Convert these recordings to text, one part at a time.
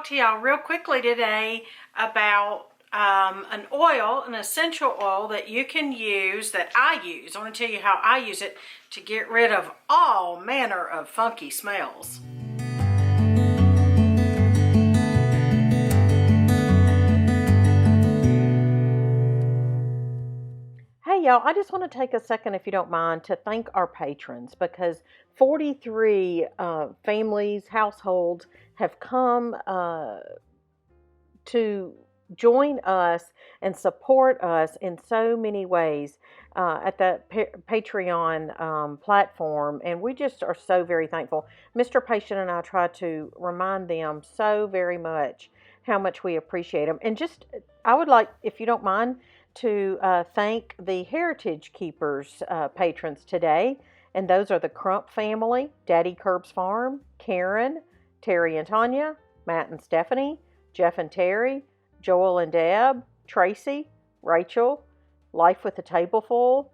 talk to y'all real quickly today about an oil, an essential oil that you can use, that I use. I want to tell you how I use it to get rid of all manner of funky smells. Hey y'all, I just want to take a second, if you don't mind, to thank our patrons, because 43 families, households have come to join us and support us in so many ways at the Patreon platform, and we just are so very thankful. Mr. Patient and I try to remind them so very much how much we appreciate them. And just, I would like, if you don't mind, to thank the Heritage Keepers patrons today, and those are the Crump Family, Daddy Kirbs Farm, Karen, Terry and Tonya, Matt and Stephanie, Jeff and Terry, Joel and Deb, Tracy, Rachel, Life with a Tablefull,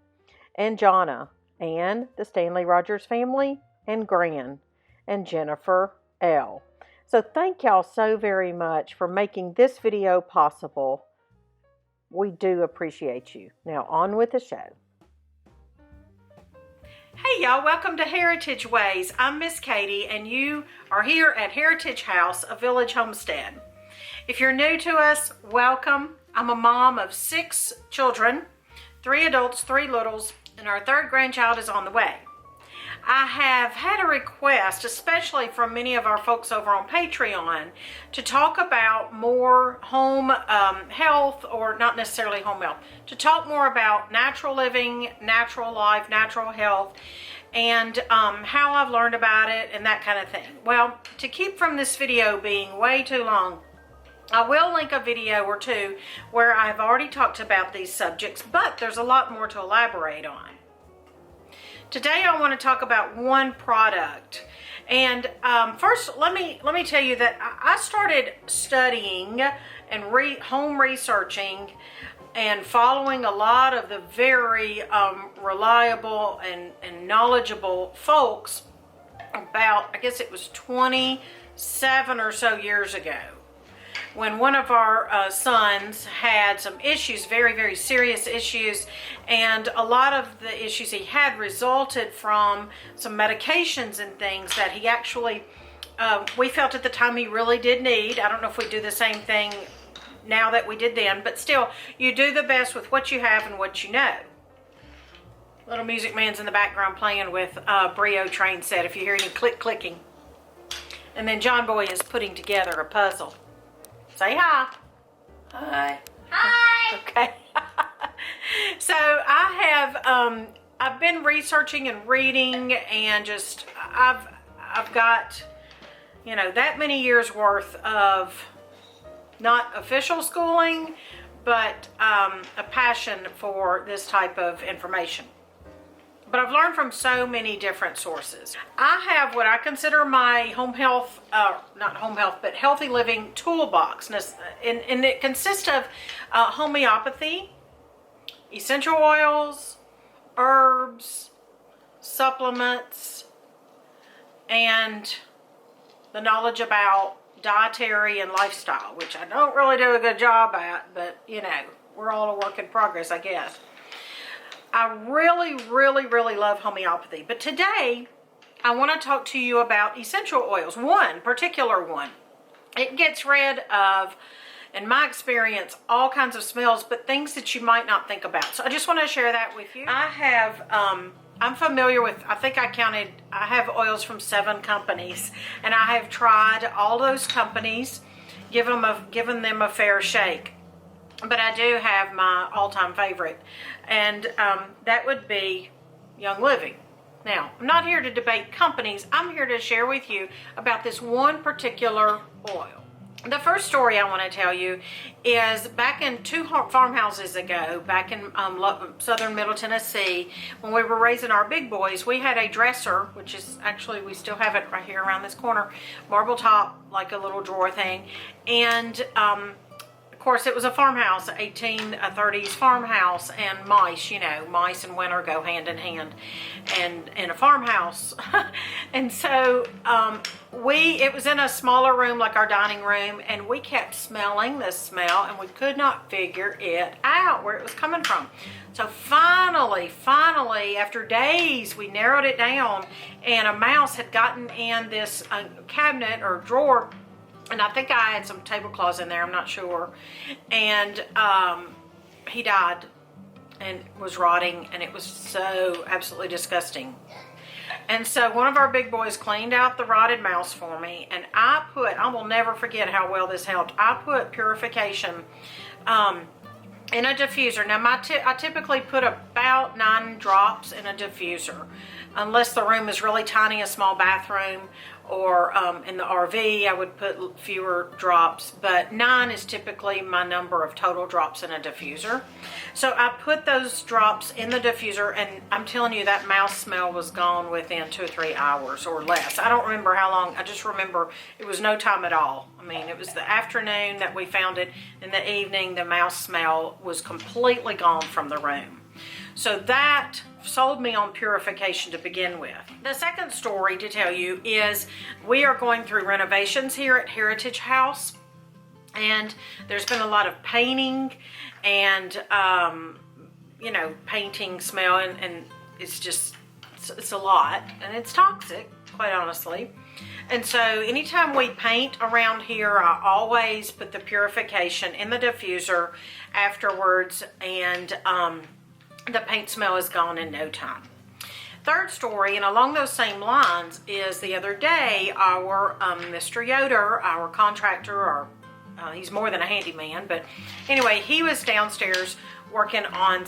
and Jhona, and the Stanley Rogers family, and Gran, and Jennifer L. So thank y'all so very much for making this video possible. We do appreciate you. Now on with the show. Hey y'all, welcome to Heritage Ways. I'm Miss Katie and you are here at Heritage House, a village homestead. If you're new to us, welcome. I'm a mom of 6 children, 3 adults, 3 littles, and our 3rd grandchild is on the way. I have had a request, especially from many of our folks over on Patreon, to talk about more home health, or not necessarily home health, to talk more about natural living, natural life, natural health, and how I've learned about it and that kind of thing. Well, to keep from this video being way too long, I will link a video or two where I've already talked about these subjects, but there's a lot more to elaborate on. Today I want to talk about one product, and first let me tell you that I started studying and home researching and following a lot of the very reliable and knowledgeable folks about, I guess it was 27 or so years ago, when one of our sons had some issues, very, very serious issues, and a lot of the issues he had resulted from some medications and things that he actually, we felt at the time he really did need. I don't know if we do the same thing now that we did then, but still, you do the best with what you have and what you know. Little Music Man's in the background playing with Brio train set, if you hear any clicking. And then John Boy is putting together a puzzle. Say hi. Hi. Hi. Okay. So I have I've been researching and reading, and just I've got, you know, that many years worth of not official schooling, but a passion for this type of information. But I've learned from so many different sources. I have what I consider my home health, not home health, but healthy living toolbox. And it consists of homeopathy, essential oils, herbs, supplements, and the knowledge about dietary and lifestyle, which I don't really do a good job at, but you know, we're all a work in progress, I guess. I really, really, really love homeopathy. But today, I want to talk to you about essential oils. One particular one. It gets rid of, in my experience, all kinds of smells, but things that you might not think about. So I just want to share that with you. I have, I'm familiar with, I think I have oils from 7 companies. And I have tried all those companies, given them a fair shake. But I do have my all-time favorite, and that would be Young Living. Now, I'm not here to debate companies. I'm here to share with you about this one particular oil. The first story I want to tell you is back in 2 farmhouses ago, back in southern Middle Tennessee, when we were raising our big boys, we had a dresser, which is actually, we still have it right here around this corner, marble top, like a little drawer thing, and course, it was a farmhouse, 1830s farmhouse, and mice, you know, mice and winter go hand in hand, and in a farmhouse. And so it was in a smaller room like our dining room, and we kept smelling this smell, and we could not figure it out where it was coming from. So finally, after days, we narrowed it down, and a mouse had gotten in this cabinet or drawer, and I think I had some tablecloths in there, I'm not sure, and he died and was rotting, and it was so absolutely disgusting. And so one of our big boys cleaned out the rotted mouse for me, and I will never forget how well this helped. I put Purification in a diffuser. Now I typically put about 9 drops in a diffuser, unless the room is really tiny, a small bathroom, or in the RV I would put fewer drops, but 9 is typically my number of total drops in a diffuser. So I put those drops in the diffuser, and I'm telling you, that mouse smell was gone within 2 or 3 hours or less. I don't remember how long, I just remember it was no time at all. I mean, it was the afternoon that we found it. In the evening, the mouse smell was completely gone from the room. So that sold me on Purification to begin with. The second story to tell you is we are going through renovations here at Heritage House, and there's been a lot of painting and you know, painting smell, and it's a lot, and it's toxic, quite honestly. And so anytime we paint around here, I always put the Purification in the diffuser afterwards, and the paint smell is gone in no time. Third story, and along those same lines, is the other day our Mr. Yoder, our contractor, he's more than a handyman, but anyway, he was downstairs working on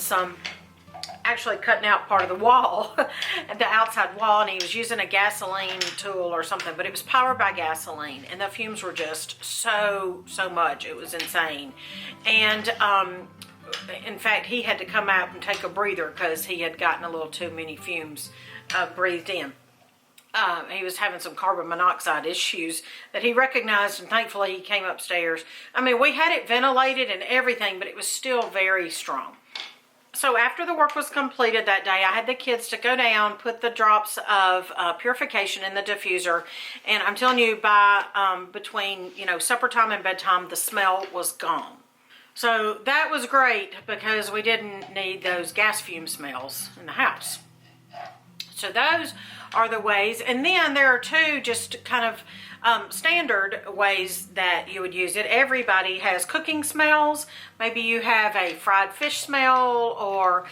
actually cutting out part of the wall, the outside wall, and he was using a gasoline tool or something, but it was powered by gasoline, and the fumes were just so much, it was insane. And in fact, he had to come out and take a breather because he had gotten a little too many fumes breathed in. He was having some carbon monoxide issues that he recognized, and thankfully he came upstairs. I mean, we had it ventilated and everything, but it was still very strong. So after the work was completed that day, I had the kids to go down, put the drops of Purification in the diffuser, and I'm telling you, by between, you know, supper time and bedtime, the smell was gone. So that was great because we didn't need those gas fume smells in the house. So those are the ways. And then there are 2 just kind of standard ways that you would use it. Everybody has cooking smells. Maybe you have a fried fish smell, or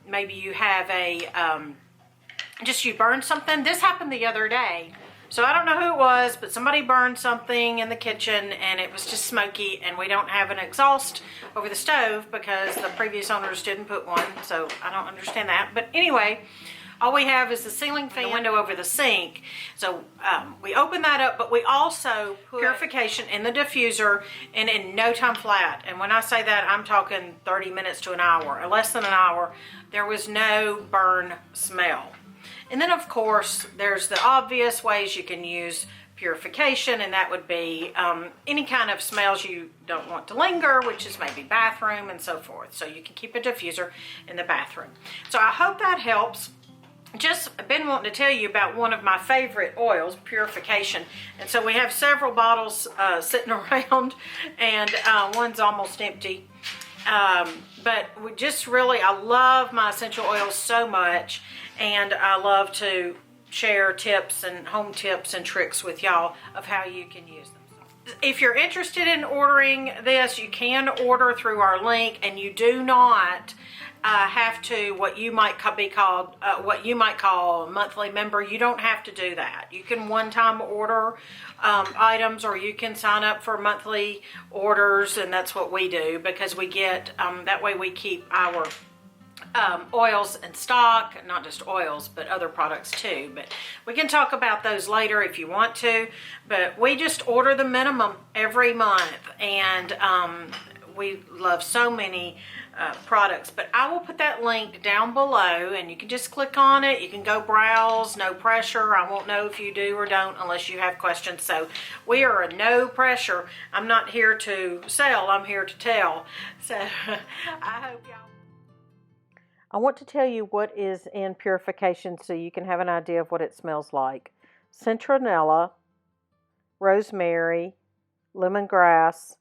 maybe you have just you burned something. This happened the other day. So I don't know who it was, but somebody burned something in the kitchen, and it was just smoky, and we don't have an exhaust over the stove because the previous owners didn't put one, so I don't understand that. But anyway, all we have is the ceiling fan, the window over the sink. So we open that up, but we also put Purification in the diffuser, and in no time flat. And when I say that, I'm talking 30 minutes to an hour, or less than an hour. There was no burn smell. And then, of course, there's the obvious ways you can use Purification, and that would be any kind of smells you don't want to linger, which is maybe bathroom and so forth. So you can keep a diffuser in the bathroom. So I hope that helps. Just been wanting to tell you about one of my favorite oils, Purification. And so we have several bottles sitting around, and one's almost empty. But we just really, I love my essential oils so much, and I love to share tips and home tips and tricks with y'all of how you can use them. If you're interested in ordering this, you can order through our link, and you do not have to what you might call a monthly member. You don't have to do that. You can one-time order items, or you can sign up for monthly orders, and that's what we do, because we get that way we keep our oils in stock, not just oils but other products too, but we can talk about those later if you want to. But we just order the minimum every month, and we love so many products. But I will put that link down below, and you can just click on it. You can go browse, no pressure. I won't know if you do or don't unless you have questions. So we are a no pressure. I'm not here to sell, I'm here to tell. So I hope y'all. I want to tell you what is in Purification so you can have an idea of what it smells like. Citronella, rosemary, lemongrass,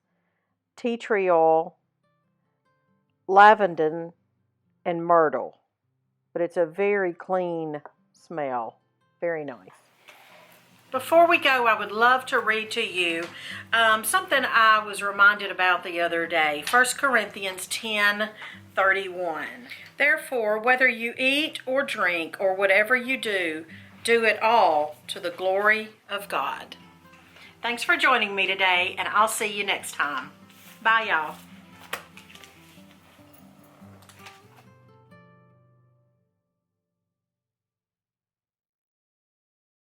tea tree oil, lavender, and myrtle. But it's a very clean smell. Very nice. Before we go, I would love to read to you something I was reminded about the other day. 1 Corinthians 10:31. Therefore, whether you eat or drink or whatever you do, do it all to the glory of God. Thanks for joining me today, and I'll see you next time. Bye, y'all.